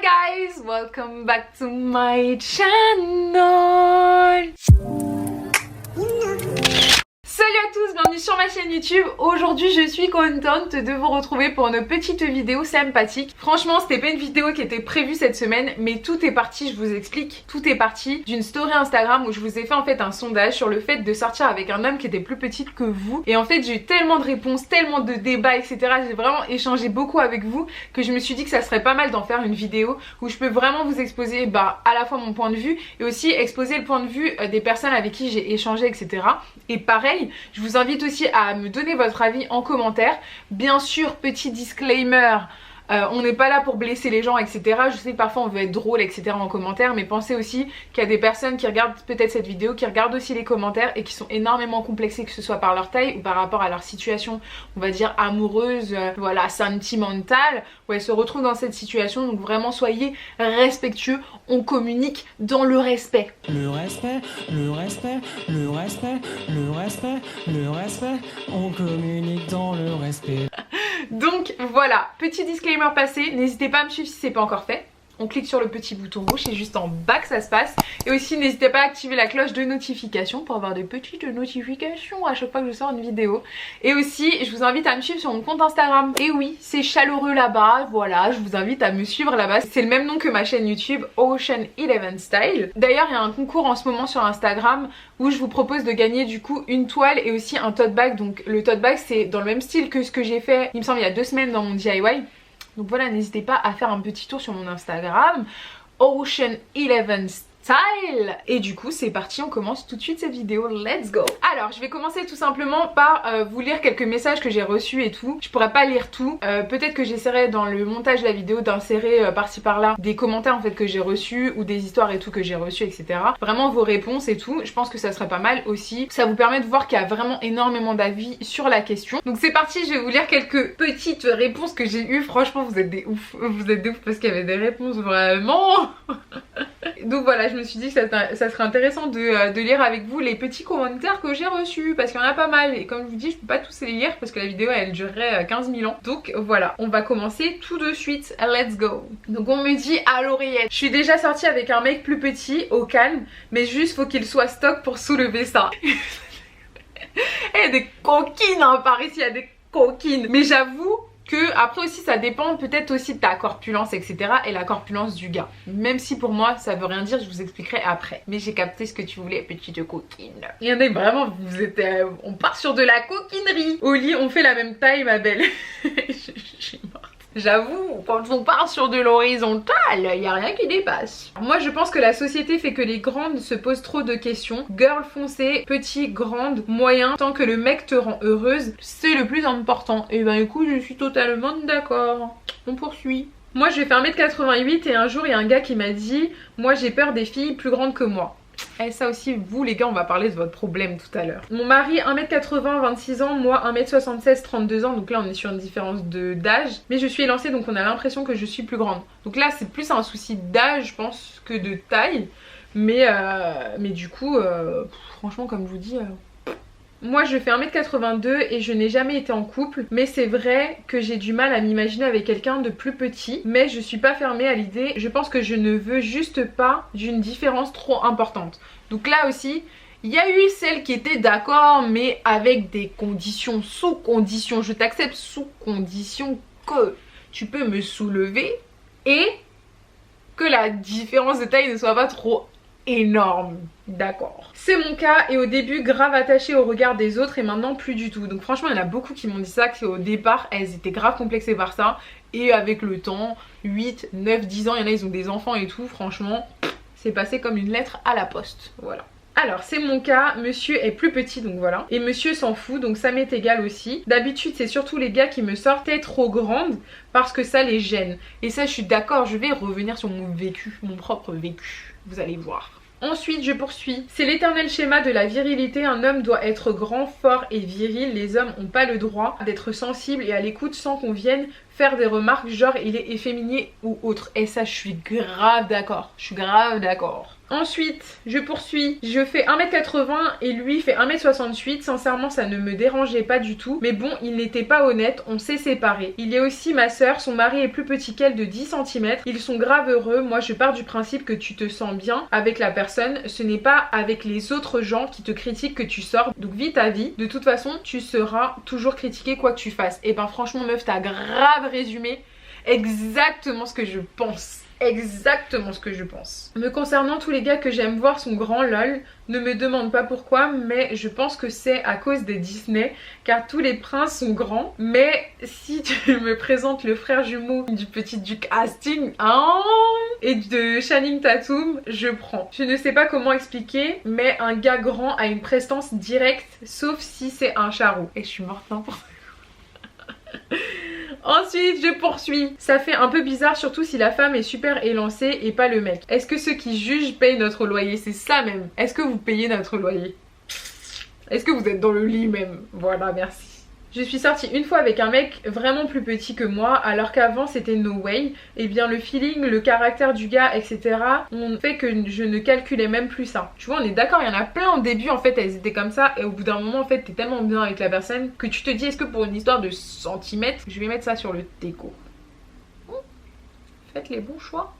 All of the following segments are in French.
guys, welcome back to my channel. Salut à tous, bienvenue sur ma chaîne YouTube. Aujourd'hui je suis contente de vous retrouver pour une petite vidéo sympathique. Franchement c'était pas une vidéo qui était prévue cette semaine, mais tout est parti, je vous explique. Tout est parti d'une story Instagram où je vous ai fait en fait un sondage sur le fait de sortir avec un homme qui était plus petit que vous. Et en fait j'ai eu tellement de réponses, tellement de débats etc. J'ai vraiment échangé beaucoup avec vous que je me suis dit que ça serait pas mal d'en faire une vidéo où je peux vraiment vous exposer à la fois mon point de vue et aussi exposer le point de vue des personnes avec qui j'ai échangé etc. Et pareil, je vous invite aussi à me donner votre avis en commentaire. Bien sûr, petit disclaimer, on n'est pas là pour blesser les gens etc. Je sais que parfois on veut être drôle etc. en commentaire, mais pensez aussi qu'il y a des personnes qui regardent peut-être cette vidéo, qui regardent aussi les commentaires et qui sont énormément complexées, que ce soit par leur taille ou par rapport à leur situation, on va dire amoureuse, voilà, sentimentale, où elles se retrouvent dans cette situation. Donc vraiment soyez respectueux, on communique dans le respect. Le respect, le respect, le respect, le respect, le respect, on communique dans le respect. Donc voilà, petit disclaimer passé, n'hésitez pas à me suivre si c'est pas encore fait. On clique sur le petit bouton rouge, c'est juste en bas que ça se passe. Et aussi n'hésitez pas à activer la cloche de notification pour avoir des petites notifications à chaque fois que je sors une vidéo. Et aussi je vous invite à me suivre sur mon compte Instagram. Et oui, c'est chaleureux là-bas, voilà, je vous invite à me suivre là-bas. C'est le même nom que ma chaîne YouTube, Ocean11 Style. D'ailleurs il y a un concours en ce moment sur Instagram où je vous propose de gagner du coup une toile et aussi un tote bag. Donc le tote bag c'est dans le même style que ce que j'ai fait, il me semble il y a 2 semaines dans mon DIY. Donc voilà, n'hésitez pas à faire un petit tour sur mon Instagram, Ocean11 Style. Et du coup c'est parti, on commence tout de suite cette vidéo, let's go. Alors je vais commencer tout simplement par vous lire quelques messages que j'ai reçus et tout. Je pourrais pas lire tout, peut-être que j'essaierai dans le montage de la vidéo d'insérer par-ci par-là des commentaires en fait que j'ai reçus ou des histoires et tout que j'ai reçues etc. Vraiment vos réponses et tout, je pense que ça serait pas mal aussi. Ça vous permet de voir qu'il y a vraiment énormément d'avis sur la question. Donc c'est parti, je vais vous lire quelques petites réponses que j'ai eues. Franchement vous êtes des ouf, vous êtes des ouf parce qu'il y avait des réponses vraiment. Donc voilà, je me suis dit que ça serait intéressant de lire avec vous les petits commentaires que j'ai reçus parce qu'il y en a pas mal et comme je vous dis je peux pas tous les lire parce que la vidéo elle durerait 15 000 ans. Donc voilà, on va commencer tout de suite, let's go. Donc on me dit à l'oreillette: je suis déjà sortie avec un mec plus petit, au calme, mais juste faut qu'il soit stock pour soulever ça. Il y a des coquines hein, par ici, il y a des coquines. Mais j'avoue que après aussi ça dépend peut-être aussi de ta corpulence etc. et la corpulence du gars. Même si pour moi ça veut rien dire, je vous expliquerai après. Mais j'ai capté ce que tu voulais, petite coquine. Il y en a vraiment, vous êtes, on part sur de la coquinerie. Au lit on fait la même taille ma belle. Je suis morte. J'avoue, quand on part sur de l'horizontale, il n'y a rien qui dépasse. Moi je pense que la société fait que les grandes se posent trop de questions. Girl foncé, petit, grande, moyen, tant que le mec te rend heureuse, c'est le plus important. Et ben écoute, je suis totalement d'accord. On poursuit. Moi je vais faire 1m88 et un jour il y a un gars qui m'a dit: moi j'ai peur des filles plus grandes que moi. Et ça aussi, vous les gars, on va parler de votre problème tout à l'heure. Mon mari 1m80, 26 ans, moi 1m76, 32 ans. Donc là on est sur une différence d'âge. Mais je suis élancée donc on a l'impression que je suis plus grande. Donc là c'est plus un souci d'âge je pense que de taille. Mais du coup, franchement comme je vous dis... Moi je fais 1m82 et je n'ai jamais été en couple, mais c'est vrai que j'ai du mal à m'imaginer avec quelqu'un de plus petit, mais je suis pas fermée à l'idée. Je pense que je ne veux juste pas d'une différence trop importante. Donc là aussi, il y a eu celle qui était d'accord, mais avec des conditions, sous conditions. Je t'accepte sous condition que tu peux me soulever et que la différence de taille ne soit pas trop énorme, d'accord. C'est mon cas et au début grave attachée au regard des autres et maintenant plus du tout. Donc franchement il y en a beaucoup qui m'ont dit ça, qu'au départ elles étaient grave complexées par ça et avec le temps, 8, 9, 10 ans, il y en a ils ont des enfants et tout, franchement c'est passé comme une lettre à la poste, voilà. Alors c'est mon cas, monsieur est plus petit donc voilà. Et monsieur s'en fout donc ça m'est égal aussi. D'habitude c'est surtout les gars qui me sortaient trop grande parce que ça les gêne. Et ça je suis d'accord, je vais revenir sur mon vécu, mon propre vécu. Vous allez voir. Ensuite je poursuis. C'est l'éternel schéma de la virilité. Un homme doit être grand, fort et viril. Les hommes n'ont pas le droit d'être sensibles et à l'écoute sans qu'on vienne faire des remarques genre il est efféminé ou autre. Et ça, je suis grave d'accord. Je suis grave d'accord. Ensuite, je poursuis. Je fais 1m80 et lui fait 1m68. Sincèrement, ça ne me dérangeait pas du tout. Mais bon, il n'était pas honnête. On s'est séparés. Il y a aussi ma soeur. Son mari est plus petit qu'elle de 10 cm. Ils sont grave heureux. Moi, je pars du principe que tu te sens bien avec la personne. Ce n'est pas avec les autres gens qui te critiquent que tu sors. Donc, vis ta vie. De toute façon, tu seras toujours critiqué quoi que tu fasses. Et ben, franchement, meuf, t'as grave résumé exactement ce que je pense. Exactement ce que je pense. Me concernant, tous les gars que j'aime voir sont grands, lol. Ne me demande pas pourquoi, mais je pense que c'est à cause des Disney, car tous les princes sont grands. Mais si tu me présentes le frère jumeau du petit duc Hastings et de Channing Tatum, je prends. Je ne sais pas comment expliquer, mais un gars grand a une prestance directe, sauf si c'est un charou. Et je suis morte pour ça. Ensuite, je poursuis. Ça fait un peu bizarre, surtout si la femme est super élancée et pas le mec. Est-ce que ceux qui jugent payent notre loyer? C'est ça même. Est-ce que vous payez notre loyer? Est-ce que vous êtes dans le lit même? Voilà, merci. Je suis sortie une fois avec un mec vraiment plus petit que moi, alors qu'avant c'était no way. Et bien le feeling, le caractère du gars, etc. ont fait que je ne calculais même plus ça. Tu vois, on est d'accord, il y en a plein au début en fait, elles étaient comme ça. Et au bout d'un moment en fait, t'es tellement bien avec la personne que tu te dis, est-ce que pour une histoire de centimètres, je vais mettre ça sur le déco. Faites les bons choix.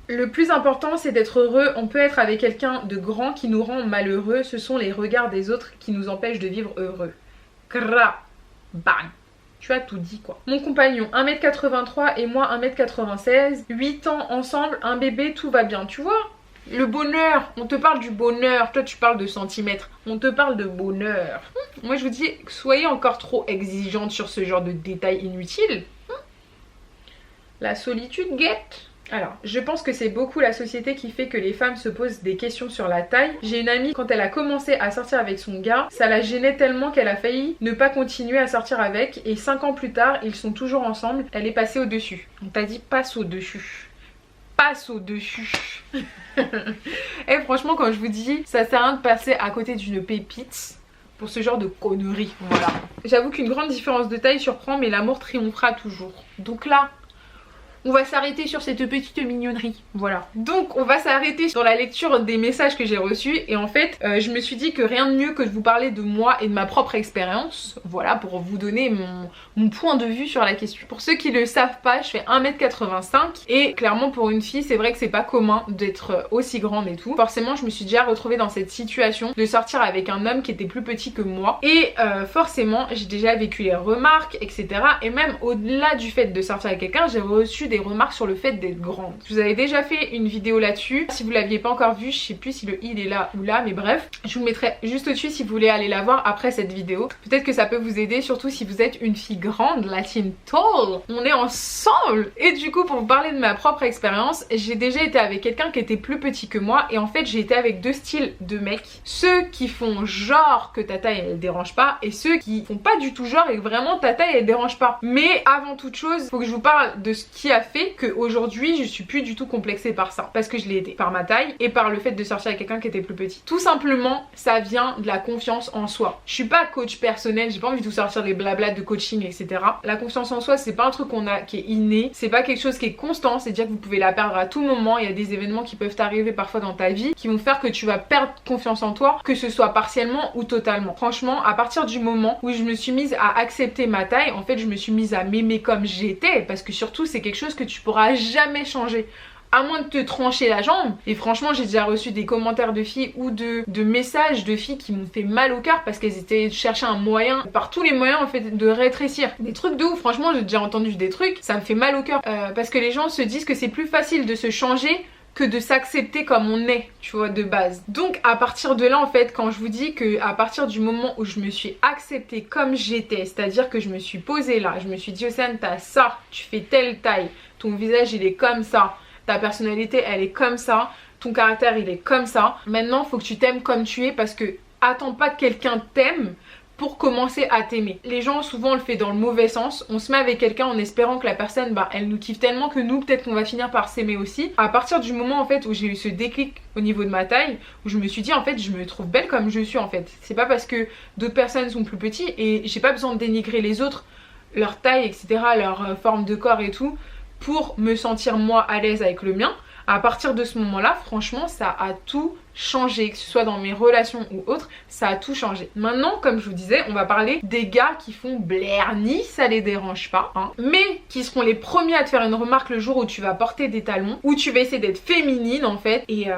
Le plus important, c'est d'être heureux. On peut être avec quelqu'un de grand qui nous rend malheureux. Ce sont les regards des autres qui nous empêchent de vivre heureux. Gra. Bang. Tu as tout dit quoi. Mon compagnon 1m83 et moi 1m96, 8 ans ensemble, un bébé, tout va bien, tu vois. Le bonheur, on te parle du bonheur, toi tu parles de centimètres, on te parle de bonheur. Moi je vous dis, soyez encore trop exigeante sur ce genre de détails inutiles. La solitude guette. Alors, je pense que c'est beaucoup la société qui fait que les femmes se posent des questions sur la taille. J'ai une amie, quand elle a commencé à sortir avec son gars, ça la gênait tellement qu'elle a failli ne pas continuer à sortir avec. Et 5 ans plus tard, ils sont toujours ensemble. Elle est passée au-dessus. On t'a dit passe au-dessus. Passe au-dessus. Et franchement, quand je vous dis, ça sert à rien de passer à côté d'une pépite pour ce genre de conneries. Voilà. J'avoue qu'une grande différence de taille surprend, mais l'amour triomphera toujours. Donc là, on va s'arrêter sur cette petite mignonnerie, voilà. Donc on va s'arrêter sur la lecture des messages que j'ai reçus. Et en fait, je me suis dit que rien de mieux que de vous parler de moi et de ma propre expérience. Voilà, pour vous donner mon point de vue sur la question. Pour ceux qui ne le savent pas, je fais 1m85. Et clairement pour une fille, c'est vrai que c'est pas commun d'être aussi grande et tout. Forcément, je me suis déjà retrouvée dans cette situation de sortir avec un homme qui était plus petit que moi. Et forcément, j'ai déjà vécu les remarques, etc. Et même au-delà du fait de sortir avec quelqu'un, j'ai reçu des remarques sur le fait d'être grande. Je vous avais déjà fait une vidéo là-dessus. Si vous l'aviez pas encore vue, je sais plus si le il est là ou là, mais bref, je vous le mettrai juste au-dessus si vous voulez aller la voir après cette vidéo. Peut-être que ça peut vous aider, surtout si vous êtes une fille grande, la team tall. On est ensemble. Et du coup, pour vous parler de ma propre expérience, j'ai déjà été avec quelqu'un qui était plus petit que moi. Et en fait, j'ai été avec deux styles de mecs. Ceux qui font genre que ta taille elle dérange pas, et ceux qui font pas du tout genre et que vraiment ta taille elle dérange pas. Mais avant toute chose, faut que je vous parle de ce qui a fait qu'aujourd'hui je suis plus du tout complexée par ça, parce que je l'ai été par ma taille et par le fait de sortir avec quelqu'un qui était plus petit. Tout simplement, ça vient de la confiance en soi. Je suis pas coach personnel, j'ai pas envie de vous sortir des blablas de coaching, etc. La confiance en soi, c'est pas un truc qu'on a qui est inné, c'est pas quelque chose qui est constant, c'est-à-dire que vous pouvez la perdre à tout moment. Il y a des événements qui peuvent arriver parfois dans ta vie qui vont faire que tu vas perdre confiance en toi, que ce soit partiellement ou totalement. Franchement, à partir du moment où je me suis mise à accepter ma taille, en fait je me suis mise à m'aimer comme j'étais, parce que surtout c'est quelque chose que tu pourras jamais changer à moins de te trancher la jambe. Et franchement, j'ai déjà reçu des commentaires de filles ou de messages de filles qui m'ont fait mal au cœur parce qu'elles étaient chercher un moyen, par tous les moyens en fait, de rétrécir. Des trucs de ouf, franchement j'ai déjà entendu des trucs, ça me fait mal au cœur parce que les gens se disent que c'est plus facile de se changer que de s'accepter comme on est, tu vois, de base. Donc à partir de là en fait, quand je vous dis que à partir du moment où je me suis acceptée comme j'étais, c'est-à-dire que je me suis posée là, je me suis dit Océane, t'as ça, tu fais telle taille, ton visage il est comme ça, ta personnalité elle est comme ça, ton caractère il est comme ça. Maintenant faut que tu t'aimes comme tu es, parce que attends pas que quelqu'un t'aime pour commencer à t'aimer. Les gens souvent on le fait dans le mauvais sens, on se met avec quelqu'un en espérant que la personne elle nous kiffe tellement que nous peut-être qu'on va finir par s'aimer aussi. À partir du moment en fait où j'ai eu ce déclic au niveau de ma taille, où je me suis dit en fait je me trouve belle comme je suis en fait. C'est pas parce que d'autres personnes sont plus petites, et j'ai pas besoin de dénigrer les autres leur taille, etc., leur forme de corps et tout, pour me sentir moi à l'aise avec le mien. À partir de ce moment-là, franchement, ça a tout changé, que ce soit dans mes relations ou autres, ça a tout changé. Maintenant, comme je vous disais, on va parler des gars qui font blerni, ça les dérange pas, hein, mais qui seront les premiers à te faire une remarque le jour où tu vas porter des talons, où tu vas essayer d'être féminine en fait, et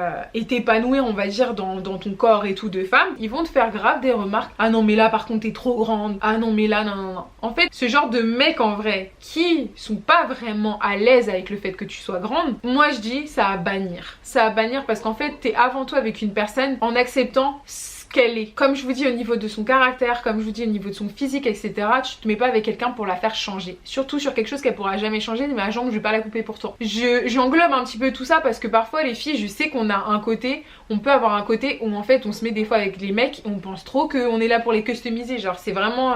t'épanouir, on va dire, dans ton corps et tout de femme. Ils vont te faire grave des remarques. Ah non mais là par contre t'es trop grande, ah non mais là non non non. En fait, ce genre de mecs en vrai qui sont pas vraiment à l'aise avec le fait que tu sois grande, moi je dis ça à bannir. Ça à bannir parce qu'en fait t'es avant tout avec une personne en acceptant ce qu'elle est. Comme je vous dis au niveau de son caractère, comme je vous dis au niveau de son physique, etc. Tu te mets pas avec quelqu'un pour la faire changer. Surtout sur quelque chose qu'elle pourra jamais changer, mais ma jambe je vais pas la couper pour toi. J'englobe un petit peu tout ça parce que parfois les filles, je sais qu'on a un côté, on peut avoir un côté où en fait on se met des fois avec les mecs et on pense trop qu'on est là pour les customiser. Genre c'est vraiment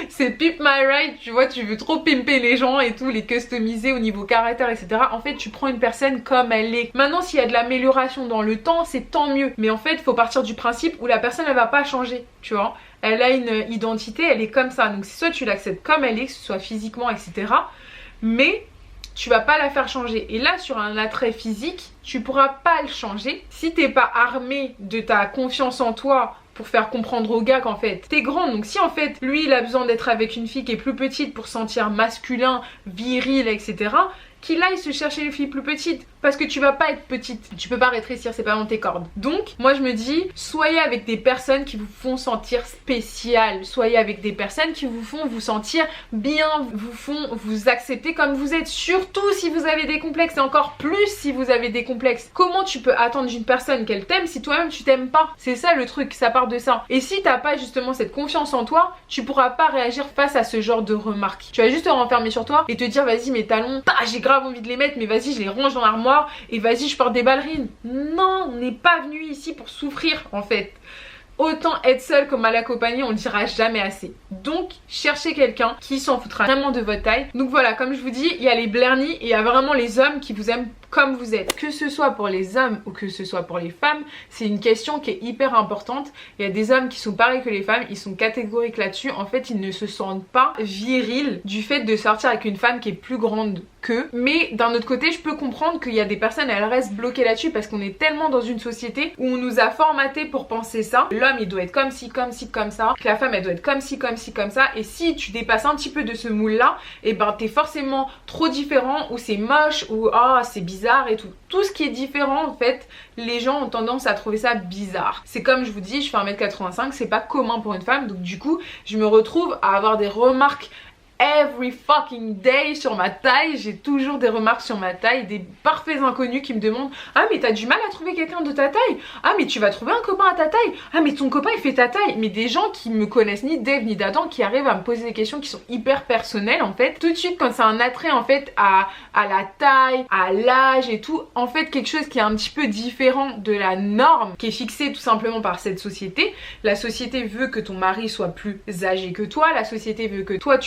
c'est pimp my ride, tu vois, tu veux trop pimper les gens et tout, les customiser au niveau caractère, etc. En fait tu prends une personne comme elle est. Maintenant s'il y a de l'amélioration dans le temps, c'est tant mieux. Mais en fait faut partir du principe où la personne elle va pas changer, tu vois. Elle a une identité, elle est comme ça. Donc c'est soit tu l'acceptes comme elle est, que ce soit physiquement, etc. Mais tu vas pas la faire changer. Et là sur un attrait physique, tu pourras pas le changer si t'es pas armé de ta confiance en toi pour faire comprendre au gars qu'en fait t'es grande. Donc si en fait lui il a besoin d'être avec une fille qui est plus petite pour se sentir masculin, viril, etc., qu'il aille se chercher les filles plus petites, parce que tu vas pas être petite, tu peux pas rétrécir, c'est pas dans tes cordes. Donc moi je me dis, soyez avec des personnes qui vous font sentir spécial, soyez avec des personnes qui vous font vous sentir bien, vous font vous accepter comme vous êtes, surtout si vous avez des complexes, et encore plus si vous avez des complexes. Comment tu peux attendre d'une personne qu'elle t'aime si toi-même tu t'aimes pas? C'est ça le truc, ça part de ça. Et si t'as pas justement cette confiance en toi, tu pourras pas réagir face à ce genre de remarques. Tu vas juste te renfermer sur toi et te dire vas-y mes talons, j'ai grave envie de les mettre, mais vas-y je les range dans l'armoire et vas-y je porte des ballerines. Non, on n'est pas venu ici pour souffrir en fait. Autant être seul que mal accompagné, on le dira jamais assez. Donc cherchez quelqu'un qui s'en foutra vraiment de votre taille. Donc voilà, comme je vous dis, il y a les blernis et il y a vraiment les hommes qui vous aiment comme vous êtes. Que ce soit pour les hommes ou que ce soit pour les femmes, c'est une question qui est hyper importante. Il y a des hommes qui sont pareils que les femmes, ils sont catégoriques là-dessus. En fait, ils ne se sentent pas virils du fait de sortir avec une femme qui est plus grande qu'eux. Mais d'un autre côté, je peux comprendre qu'il y a des personnes, elles restent bloquées là-dessus parce qu'on est tellement dans une société où on nous a formaté pour penser ça. L'homme, il doit être comme ci, comme ci, comme ça. Que la femme, elle doit être comme ci, comme ci, comme ça. Et si tu dépasses un petit peu de ce moule-là, et ben t'es forcément trop différent, ou c'est moche, ou ah, c'est bizarre et tout. Tout ce qui est différent en fait, les gens ont tendance à trouver ça bizarre. C'est comme je vous dis, je fais 1m85, c'est pas commun pour une femme, donc du coup je me retrouve à avoir des remarques every fucking day sur ma taille. J'ai toujours des remarques sur ma taille, des parfaits inconnus qui me demandent ah mais t'as du mal à trouver quelqu'un de ta taille, ah mais tu vas trouver un copain à ta taille, ah mais ton copain il fait ta taille. Mais des gens qui me connaissent ni d'Ève ni d'Adam, qui arrivent à me poser des questions qui sont hyper personnelles en fait. Tout de suite quand c'est un attrait en fait à la taille, à l'âge et tout, en fait quelque chose qui est un petit peu différent de la norme qui est fixée tout simplement par cette société. La société veut que ton mari soit plus âgé que toi, la société veut que toi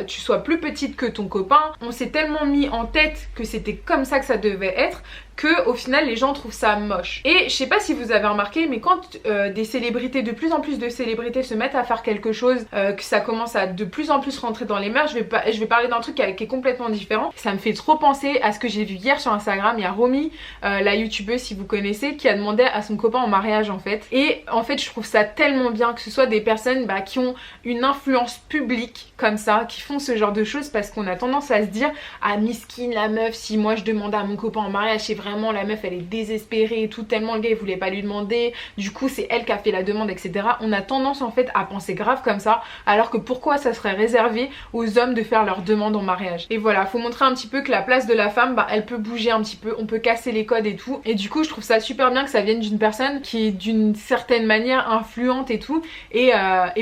tu sois plus petite que ton copain. On s'est tellement mis en tête que c'était comme ça que ça devait être, que au final les gens trouvent ça moche. Et je sais pas si vous avez remarqué, mais quand des célébrités, de plus en plus de célébrités se mettent à faire quelque chose, que ça commence à de plus en plus rentrer dans les mœurs, je vais parler d'un truc qui est complètement différent. Ça me fait trop penser à ce que j'ai vu hier sur Instagram. Il y a Romy, la youtubeuse si vous connaissez, qui a demandé à son copain en mariage en fait. Et en fait je trouve ça tellement bien que ce soit des personnes qui ont une influence publique comme ça, qui font ce genre de choses, parce qu'on a tendance à se dire ah miskin la meuf, si moi je demandais à mon copain en mariage, c'est vraiment la meuf elle est désespérée et tout, tellement le gars il voulait pas lui demander, du coup c'est elle qui a fait la demande, etc. On a tendance en fait à penser grave comme ça, alors que pourquoi ça serait réservé aux hommes de faire leur demande en mariage. Et voilà, faut montrer un petit peu que la place de la femme, elle peut bouger un petit peu, on peut casser les codes et tout. Et du coup je trouve ça super bien que ça vienne d'une personne qui est d'une certaine manière influente et tout, et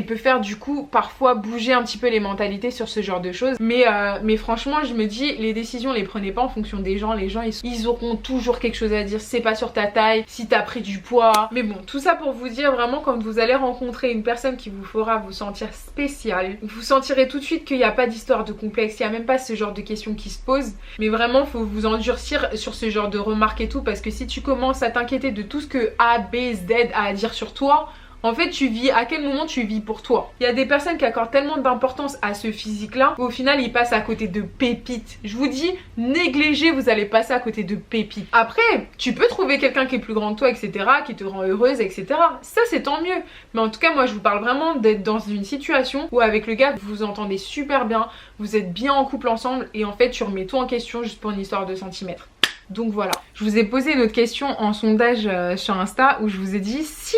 peut faire du coup parfois bouger un petit peu les mentalités sur ce genre de choses. Mais franchement je me dis, les décisions les prenez pas en fonction des gens. Les gens ils auront toujours quelque chose à dire, c'est pas sur ta taille, si t'as pris du poids. Mais bon, tout ça pour vous dire vraiment, quand vous allez rencontrer une personne qui vous fera vous sentir spécial, vous sentirez tout de suite qu'il n'y a pas d'histoire de complexe, il n'y a même pas ce genre de questions qui se posent. Mais vraiment faut vous endurcir sur ce genre de remarques et tout, parce que si tu commences à t'inquiéter de tout ce que A, B, Z a à dire sur toi, En fait, tu vis, à quel moment tu vis pour toi? Il y a des personnes qui accordent tellement d'importance à ce physique-là, qu'au final, ils passent à côté de pépites. Je vous dis, négligez, vous allez passer à côté de pépites. Après, tu peux trouver quelqu'un qui est plus grand que toi, etc., qui te rend heureuse, etc. Ça, c'est tant mieux. Mais en tout cas, moi, je vous parle vraiment d'être dans une situation où avec le gars, vous vous entendez super bien, vous êtes bien en couple ensemble, et en fait, tu remets tout en question juste pour une histoire de centimètres. Donc voilà. Je vous ai posé une autre question en sondage sur Insta où je vous ai dit si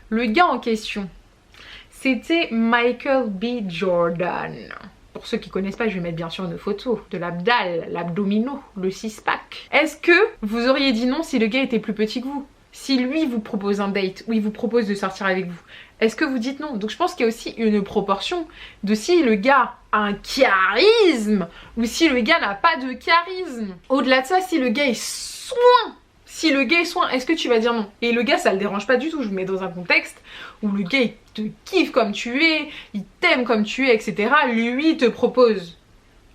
le gars en question c'était Michael B. Jordan. Pour ceux qui connaissent pas, je vais mettre bien sûr une photo de l'abdal, l'abdominaux, le six-pack. Est-ce que vous auriez dit non si le gars était plus petit que vous? Si lui vous propose un date ou il vous propose de sortir avec vous, est-ce que vous dites non? Donc je pense qu'il y a aussi une proportion de si le gars a un charisme ou si le gars n'a pas de charisme. Au-delà de ça, si le gars est soin, est-ce que tu vas dire non? Et le gars, ça le dérange pas du tout. Je vous mets dans un contexte où le gars, il te kiffe comme tu es, il t'aime comme tu es, etc. Lui, il te propose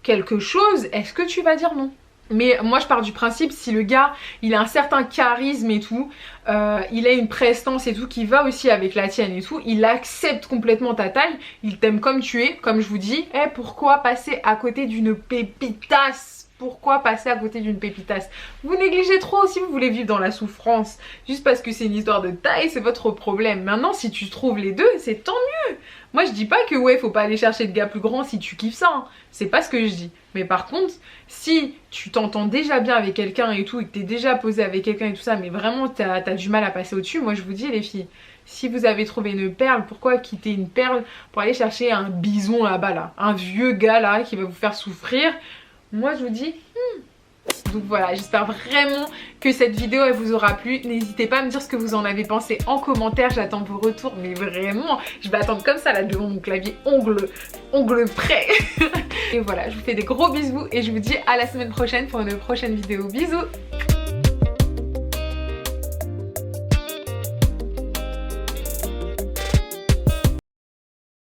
quelque chose, est-ce que tu vas dire non? Mais moi je pars du principe, si le gars il a un certain charisme et tout, il a une prestance et tout qui va aussi avec la tienne et tout, il accepte complètement ta taille, il t'aime comme tu es, comme je vous dis, pourquoi passer à côté d'une pépitasse? Pourquoi passer à côté d'une pépitasse? Vous négligez trop si vous voulez vivre dans la souffrance. Juste parce que c'est une histoire de taille, c'est votre problème. Maintenant, si tu trouves les deux, c'est tant mieux. Moi, je dis pas que ouais, faut pas aller chercher de gars plus grands si tu kiffes ça. Hein. C'est pas ce que je dis. Mais par contre, si tu t'entends déjà bien avec quelqu'un et tout, et que t'es déjà posé avec quelqu'un et tout ça, mais vraiment t'as du mal à passer au-dessus, moi je vous dis les filles, si vous avez trouvé une perle, pourquoi quitter une perle pour aller chercher un bison là-bas là, un vieux gars là qui va vous faire souffrir? Moi je vous dis Donc voilà, j'espère vraiment que cette vidéo elle vous aura plu. N'hésitez pas à me dire ce que vous en avez pensé en commentaire, j'attends vos retours, mais vraiment, je vais attendre comme ça là devant mon clavier, ongle prêt. Et voilà, je vous fais des gros bisous et je vous dis à la semaine prochaine pour une prochaine vidéo. Bisous.